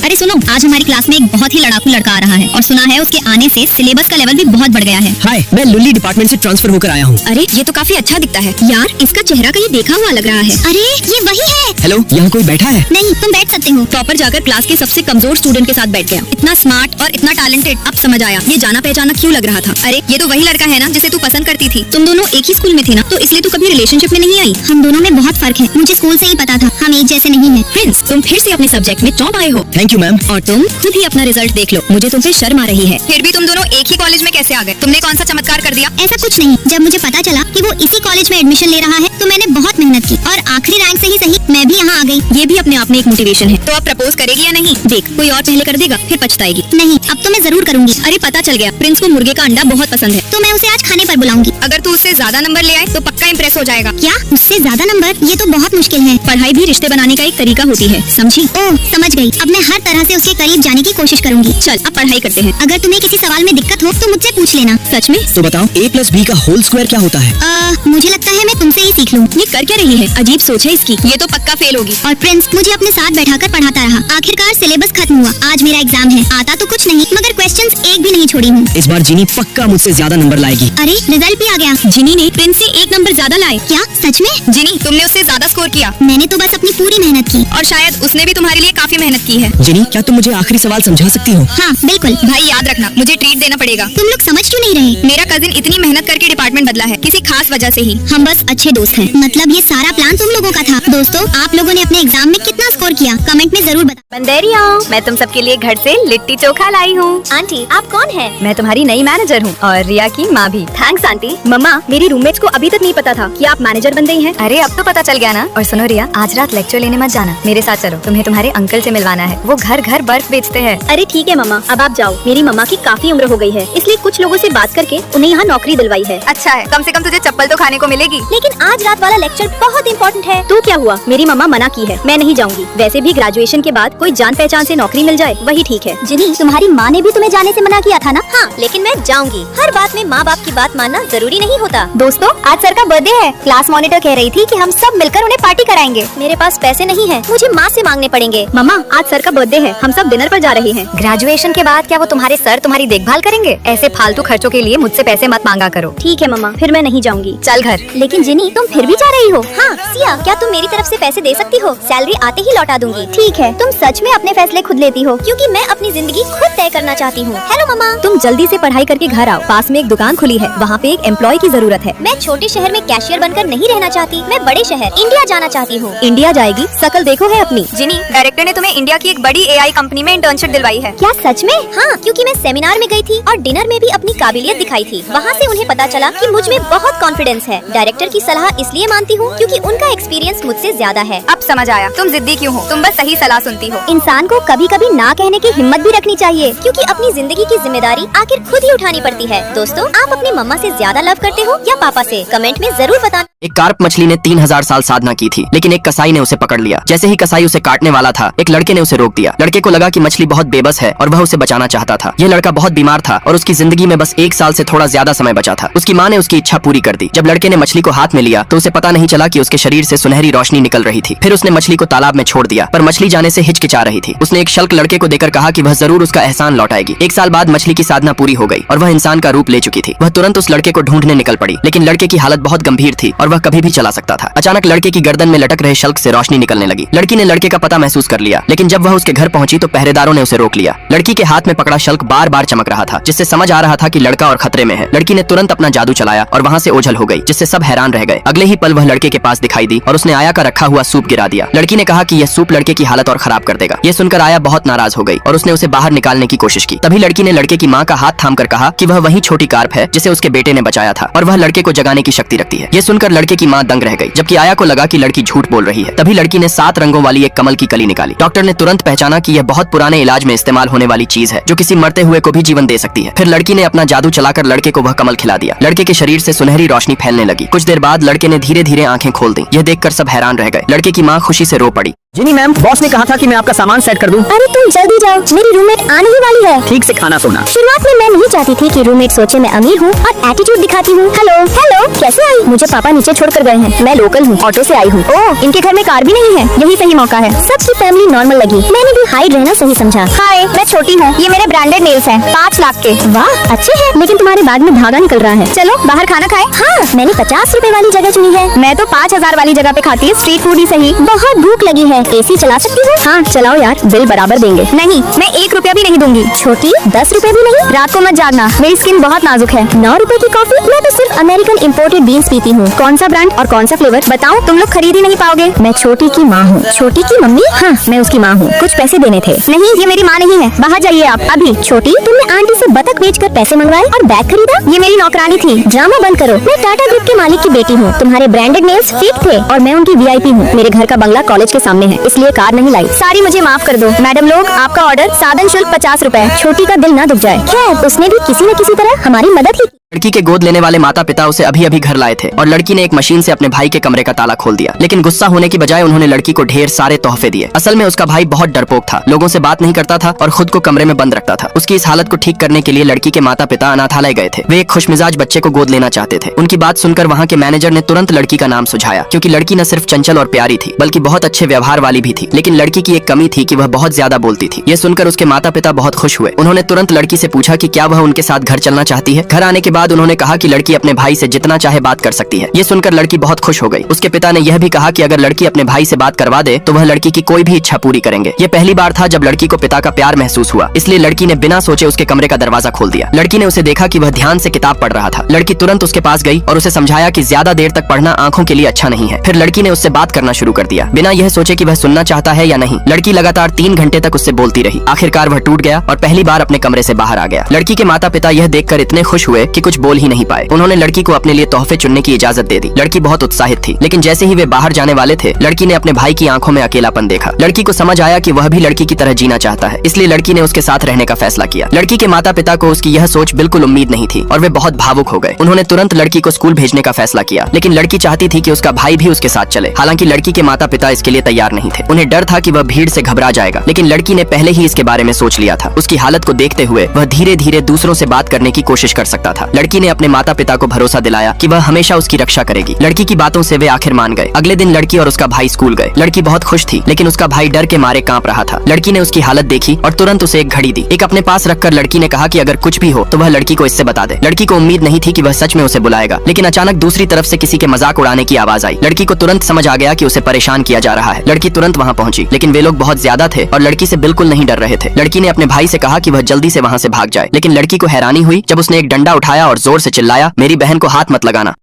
अरे सुनो, आज हमारी क्लास में एक बहुत ही लड़ाकू लड़का आ रहा है और सुना है उसके आने से सिलेबस का लेवल भी बहुत बढ़ गया है। हाय, मैं लुल्ली डिपार्टमेंट से ट्रांसफर होकर आया हूँ। अरे ये तो काफी अच्छा दिखता है यार, इसका चेहरा कहीं देखा हुआ लग रहा है। अरे ये वही है। हेलो, यहाँ कोई बैठा है? नहीं, तुम बैठ सकते हो। टॉपर जाकर क्लास के सबसे कमजोर स्टूडेंट के साथ बैठ गया। इतना स्मार्ट और इतना टैलेंटेड, अब समझ आया ये जाना पहचाना क्यों लग रहा था। अरे ये तो वही लड़का है ना जिसे तू पसंद करती थी। तुम दोनों एक ही स्कूल में थे ना, तो इसलिए तू कभी रिलेशनशिप में नहीं आई। हम दोनों में बहुत फर्क है, मुझे स्कूल से ही पता था हम एक जैसे नहीं है। प्रिंस, तुम फिर से अपने सब्जेक्ट में टॉप आए हो। Thank you ma'am. और तुम खुद ही अपना रिजल्ट देख लो, मुझे तुमसे शर्म आ रही है। फिर भी तुम दोनों एक ही कॉलेज में कैसे आ गए? तुमने कौन सा चमत्कार कर दिया? ऐसा कुछ नहीं, जब मुझे पता चला कि वो इसी कॉलेज में एडमिशन ले रहा है तो मैंने बहुत मेहनत की और आखिरी रैंक से ही सही मैं भी यहाँ आ गई। ये भी अपने आप में एक मोटिवेशन है। तो अब प्रपोज करेगी या नहीं? देख, कोई और पहले कर देगा फिर पछताएगी। नहीं, अब तो मैं जरूर करूँगी। अरे पता चल गया, प्रिंस को मुर्गे का अंडा बहुत पसंद है, तो मैं उसे आज खाने पर बुलाऊंगी। अगर तू उससे ज्यादा नंबर ले आए तो पक्का इम्प्रेस हो जाएगा। क्या उससे ज्यादा नंबर? ये तो बहुत मुश्किल है। पढ़ाई भी रिश्ते बनाने का एक तरीका होती है, समझी? ओह समझ गई। अब मैं हर तरह से उसके करीब जाने की कोशिश करूंगी। चल अब पढ़ाई करते हैं। अगर तुम्हें किसी सवाल में दिक्कत हो तो मुझसे पूछ लेना। सच में? तो बताओ, a+b का होल स्क्वायर क्या होता है? मुझे लगता है मैं तुमसे ही सीख लूं। ये कर क्या रही है? अजीब सोच है इसकी, ये तो पक्का फेल होगी। और प्रिंस मुझे अपने साथ बैठाकर पढ़ाता रहा। आखिरकार सिलेबस खत्म हुआ, आज मेरा एग्जाम है। आता तो कुछ नहीं मगर क्वेश्चंस एक भी नहीं छोड़ी हूँ। इस बार जिनी पक्का मुझसे ज्यादा नंबर लाएगी। अरे रिजल्ट भी आ गया। जिनी ने प्रिंस से 1 नंबर ज्यादा लाए। क्या सच में? जिनी, तुमने उससे ज्यादा स्कोर किया। मैंने तो बस अपनी पूरी मेहनत की और शायद उसने भी तुम्हारे लिए काफी मेहनत की है। जिनी, क्या तुम मुझे आखिरी सवाल समझा सकती हो? हाँ बिल्कुल। भाई याद रखना, मुझे ट्रीट देना पड़ेगा। तुम लोग समझ क्यों नहीं रहे? मेरा कजिन इतनी मेहनत करके डिपार्टमेंट बदला है, किसी खास वजह से ही। हम बस अच्छे दोस्त हैं। मतलब ये सारा प्लान तुम लोगों का था। दोस्तों, आप लोगों ने अपने एग्जाम में कितना स्कोर किया कमेंट में जरूर बताओ। बंदेरिया, मैं तुम सबके लिए घर से लिट्टी चोखा लाई हूँ। आंटी आप कौन है? मैं तुम्हारी नई मैनेजर हूँ और रिया की माँ भी। Thanks aunty. मम्मा, मेरी रूममेट्स को अभी तक नहीं पता था कि आप मैनेजर बन गई हैं। अरे अब तो पता चल गया ना। और सुनो रिया, आज रात लेक्चर लेने मत जाना, मेरे साथ चलो, तुम्हें तुम्हारे अंकल से मिलवाना है। वो घर घर बर्फ बेचते हैं। अरे ठीक है मम्मा, अब आप जाओ। मेरी मम्मा की काफी उम्र हो गई है, इसलिए कुछ लोगों से बात करके उन्हें यहाँ नौकरी दिलवाई है। अच्छा है, कम से कम तुझे चप्पल तो खाने को मिलेगी। लेकिन आज रात वाला लेक्चर बहुत इम्पोर्टेंट है। तो क्या हुआ? मेरी मम्मा मना की है, मैं नहीं जाऊंगी। वैसे भी ग्रेजुएशन के बाद कोई जान पहचान से नौकरी मिल जाए वही ठीक है। जिनी, तुम्हारी माँ ने भी तुम्हें जाने से मना किया था ना? हाँ, लेकिन मैं जाऊंगी। हर बात में माँ बाप की बात मानना जरूरी नहीं होता। दोस्तों, आज सर का बर्थडे है। क्लास मॉनिटर कह रही थी कि हम सब मिलकर उन्हें पार्टी कराएंगे। मेरे पास पैसे नहीं है, मुझे माँ से मांगने पड़ेंगे। मम्मा, आज सर का बर्थडे है, हम सब डिनर पर जा रहे हैं। ग्रेजुएशन के बाद क्या वो तुम्हारे सर तुम्हारी देखभाल करेंगे? ऐसे फालतू खर्चों के लिए मुझसे पैसे मत मांगा करो। ठीक है मम्मा, फिर मैं नहीं जाऊंगी। चल घर। लेकिन जिनी, तुम फिर भी जा रही हो? हाँ सिया, क्या तुम मेरी तरफ से पैसे दे सकती हो? सैलरी आते ही लौटा दूंगी। ठीक है, तुम सच में अपने फैसले खुद लेती हो, क्योंकि मैं अपनी जिंदगी खुद तय करना चाहती हूँ। हेलो मम्मा। तुम जल्दी से पढ़ाई करके घर आओ, पास में एक दुकान खुली है, वहाँ पे एक एम्प्लॉय की जरूरत है। मैं छोटे शहर में कैशियर बनकर नहीं रहना चाहती, मैं बड़े शहर इंडिया जाना चाहती हूँ। इंडिया जाएगी? शकल देखो है अपनी। जिनी, डायरेक्टर ने तुम्हें इंडिया की एक बड़ी AI कंपनी में इंटर्नशिप दिलवाई है। क्या सच में? हाँ, क्योंकि मैं सेमिनार में गई थी और डिनर में भी अपनी काबिलियत दिखाई थी। वहाँ से उन्हें पता चला कि मुझ में बहुत कॉन्फिडेंस है। डायरेक्टर की सलाह इसलिए मानती हूँ क्योंकि उनका एक्सपीरियंस मुझसे ज्यादा है। अब समझ आया तुम जिद्दी क्यों हो, तुम बस सही सलाह सुनती हो। इंसान को कभी कभी ना कहने की हिम्मत भी रखनी चाहिए, क्योंकि अपनी जिंदगी की जिम्मेदारी आखिर खुद ही उठानी पड़ती है। दोस्तों, आप अपनी मम्मा से ज्यादा लव करते हो या पापा से? कमेंट में जरूर बताना। एक कार्प मछली ने 3000 साल साधना की थी, लेकिन एक कसाई ने उसे पकड़ लिया। जैसे ही कसाई उसे काटने वाला था, एक लड़के ने उसे रोक दिया। लड़के को लगा कि मछली बहुत बेबस है और वह उसे बचाना चाहता था। यह लड़का बहुत बीमार था और उसकी जिंदगी में बस 1 साल से थोड़ा ज्यादा समय बचा था। उसकी माँ ने उसकी इच्छा पूरी कर दी। जब लड़के ने मछली को हाथ में लिया तो उसे पता नहीं चला कि उसके शरीर से सुनहरी रोशनी निकल रही थी। फिर उसने मछली को तालाब में छोड़ दिया, पर मछली जाने से हिचकिचा रही थी। उसने एक शल्क लड़के को देकर कहा कि वह जरूर उसका एहसान लौटाएगी। 1 साल बाद मछली की साधना पूरी हो गई और वह इंसान का रूप ले चुकी थी। वह तुरंत उस लड़के को ढूंढने निकल पड़ी, लेकिन लड़के की हालत बहुत गंभीर थी और वह कभी भी चला सकता था। अचानक लड़के की गर्दन में लटक रहे शल्क से रोशनी निकलने लगी। लड़की ने लड़के का पता महसूस कर लिया, लेकिन जब वह उसके घर पहुंची तो पहरेदारों ने उसे रोक लिया। लड़की के हाथ में पकड़ा शल्क बार बार चमक रहा था, जिससे समझ आ रहा था कि लड़का और खतरे में है। लड़की ने तुरंत अपना जादू चलाया और वहाँ से ओझल हो गई, जिससे सब हैरान रह गए। अगले ही पल वह लड़के के पास दिखाई दी और उसने आया का रखा हुआ सूप गिरा दिया। लड़की ने कहा कि यह सूप लड़के की हालत और खराब कर देगा। यह सुनकर आया बहुत नाराज हो गई और उसने उसे बाहर निकालने की कोशिश की। तभी लड़की ने लड़के की माँ का हाथ थामकर कहा कि वह वही छोटी कार्प है जिसे उसके बेटे ने बचाया था और वह लड़के को जगाने की शक्ति रखती है। यह सुनकर लड़के की माँ दंग रह गई, जबकि आया को लगा कि लड़की झूठ बोल रही है। तभी लड़की ने 7 रंगों वाली एक कमल की कली निकाली। डॉक्टर ने तुरंत पहचाना कि यह बहुत पुराने इलाज में इस्तेमाल होने वाली चीज है, जो किसी मरते हुए को भी जीवन दे सकती है। फिर लड़की ने अपना जादू चलाकर लड़के को वह कमल खिला दिया। लड़के के शरीर से सुनहरी रोशनी फैलने लगी। कुछ देर बाद लड़के ने धीरे धीरे आंखें खोल दी। यह देखकर सब हैरान रह गए। लड़के की माँ खुशी से रो पड़ी। जिनी मैम, बॉस ने कहा था कि मैं आपका सामान सेट कर दूं। अरे तुम जल्दी जाओ, मेरी रूममेट आने ही वाली है। ठीक से खाना सोना। शुरुआत में मैं नहीं चाहती थी कि रूममेट सोचे मैं अमीर हूँ और एटीट्यूड दिखाती हूँ। हेलो हेलो, कैसे आई? मुझे पापा नीचे छोड़ कर गए हैं। मैं लोकल हूँ, ऑटो से आई हूँ। ओह, इनके घर में कार भी नहीं है, यही सही मौका है। सबकी फैमिली नॉर्मल लगी, मैंने भी हाइड रहना सही समझा। हाय, मैं छोटी हूँ, ये मेरे ब्रांडेड नेल्स हैं, 5 लाख के। वाह, अच्छे हैं, लेकिन तुम्हारे बैग में धागा निकल रहा है। चलो बाहर खाना खाए। हाँ, मैंने 50 रुपए वाली जगह चुनी है। मैं तो 5000 वाली जगह पे खाती, स्ट्रीट फूड ही सही। बहुत भूख लगी है, एसी चला सकती हूँ? हाँ चलाओ यार, बिल बराबर देंगे। नहीं, मैं 1 रुपया भी नहीं दूंगी। छोटी, 10 रुपए भी नहीं? रात को मत जागना, मेरी स्किन बहुत नाजुक है। 9 रुपए की कॉफी? मैं तो सिर्फ अमेरिकन इम्पोर्टेड बीन्स पीती हूँ। कौन सा ब्रांड और कौन सा फ्लेवर बताओ, तुम लोग खरीद ही नहीं पाओगे। मैं छोटी की माँ हूँ। छोटी की मम्मी? हाँ, मैं उसकी माँ हूँ। कुछ पैसे देने थे। नहीं, ये मेरी माँ नहीं है, बाहर जाइए आप अभी। छोटी, तुमने आंटी से बतख बेचकर पैसे मंगवाए और बैग खरीदा? ये मेरी नौकरानी थी। ड्रामा बंद करो, मैं टाटा ग्रुप के मालिक की बेटी हूँ। तुम्हारे ब्रांडेड नेल्स फेक थे और मैं उनकी वीआईपी हूँ। मेरे घर का बंगला कॉलेज के सामने है, इसलिए कार नहीं लाई। सारी मुझे माफ कर दो। मैडम लोग, आपका ऑर्डर, साधन शुल्क 50 रुपए। छोटी का दिल ना दुख जाए। खैर, उसने भी किसी न किसी तरह हमारी मदद की। लड़की के गोद लेने वाले माता पिता उसे अभी अभी घर लाए थे और लड़की ने एक मशीन से अपने भाई के कमरे का ताला खोल दिया। लेकिन गुस्सा होने की बजाय उन्होंने लड़की को ढेर सारे तोहफे दिए। असल में उसका भाई बहुत डरपोक था, लोगों से बात नहीं करता था और खुद को कमरे में बंद रखता था। उसकी इस हालत को ठीक करने के लिए लड़की के माता पिता अनाथालय गए थे। वे एक खुशमिजाज बच्चे को गोद लेना चाहते थे। उनकी बात सुनकर वहाँ के मैनेजर ने तुरंत लड़की का नाम सुझाया, क्योंकि लड़की न सिर्फ चंचल और प्यारी थी बल्कि बहुत अच्छे व्यवहार वाली भी थी। लेकिन लड़की की एक कमी थी कि वह बहुत ज्यादा बोलती थी। ये सुनकर उसके माता पिता बहुत खुश हुए। उन्होंने तुरंत लड़की से पूछा कि क्या वह उनके साथ घर चलना चाहती है। घर आने के बाद उन्होंने कहा कि लड़की अपने भाई से जितना चाहे बात कर सकती है। ये सुनकर लड़की बहुत खुश हो गई। उसके पिता ने यह भी कहा कि अगर लड़की अपने भाई से बात करवा दे तो वह लड़की की कोई भी इच्छा पूरी करेंगे। ये पहली बार था जब लड़की को पिता का प्यार महसूस हुआ, इसलिए लड़की ने बिना सोचे उसके कमरे का दरवाजा खोल दिया। लड़की ने उसे देखा कि वह ध्यान से किताब पढ़ रहा था। लड़की तुरंत उसके पास गई और उसे समझाया कि ज्यादा देर तक पढ़ना आंखों के लिए अच्छा नहीं है। फिर लड़की ने उससे बात करना शुरू कर दिया, बिना यह सोचे कि वह सुनना चाहता है या नहीं। लड़की लगातार 3 घंटे तक उससे बोलती रही। आखिरकार वह टूट गया और पहली बार अपने कमरे से बाहर आ गया। लड़की के माता पिता यह देखकर इतने खुश हुए कि कुछ बोल ही नहीं पाए। उन्होंने लड़की को अपने लिए तोहफे चुनने की इजाजत दे दी। लड़की बहुत उत्साहित थी, लेकिन जैसे ही वे बाहर जाने वाले थे, लड़की ने अपने भाई की आंखों में अकेलापन देखा। लड़की को समझ आया कि वह भी लड़की की तरह जीना चाहता है, इसलिए लड़की ने उसके साथ रहने का फैसला किया। लड़की के माता पिता को उसकी यह सोच बिल्कुल उम्मीद नहीं थी और वे बहुत भावुक हो गए। उन्होंने तुरंत लड़की को स्कूल भेजने का फैसला किया, लेकिन लड़की चाहती थी कि उसका भाई भी उसके साथ चले। हालांकि लड़की के माता पिता इसके लिए तैयार नहीं थे। उन्हें डर था कि वह भीड़ से घबरा जाएगा, लेकिन लड़की ने पहले ही इसके बारे में सोच लिया था। उसकी हालत को देखते हुए वह धीरे धीरे दूसरों से बात करने की कोशिश कर सकता था। लड़की ने अपने माता पिता को भरोसा दिलाया कि वह हमेशा उसकी रक्षा करेगी। लड़की की बातों से वे आखिर मान गए। अगले दिन लड़की और उसका भाई स्कूल गए। लड़की बहुत खुश थी, लेकिन उसका भाई डर के मारे कांप रहा था। लड़की ने उसकी हालत देखी और तुरंत उसे एक घड़ी दी। एक अपने पास रखकर लड़की ने कहा कि अगर कुछ भी हो तो वह लड़की को इससे बता दे। लड़की को उम्मीद नहीं थी कि वह सच में उसे बुलाएगा, लेकिन अचानक दूसरी तरफ से किसी के मजाक उड़ाने की आवाज आई। लड़की को तुरंत समझ आ गया कि उसे परेशान किया जा रहा है। लड़की तुरंत वहाँ पहुंची, लेकिन वे लोग बहुत ज्यादा थे और लड़की से बिल्कुल नहीं डर रहे थे। लड़की ने अपने भाई से कहा कि वह जल्दी से वहाँ से भाग जाए, लेकिन लड़की को हैरानी हुई जब उसने एक डंडा उठाया और जोर से चिल्लाया, मेरी बहन को हाथ मत लगाना।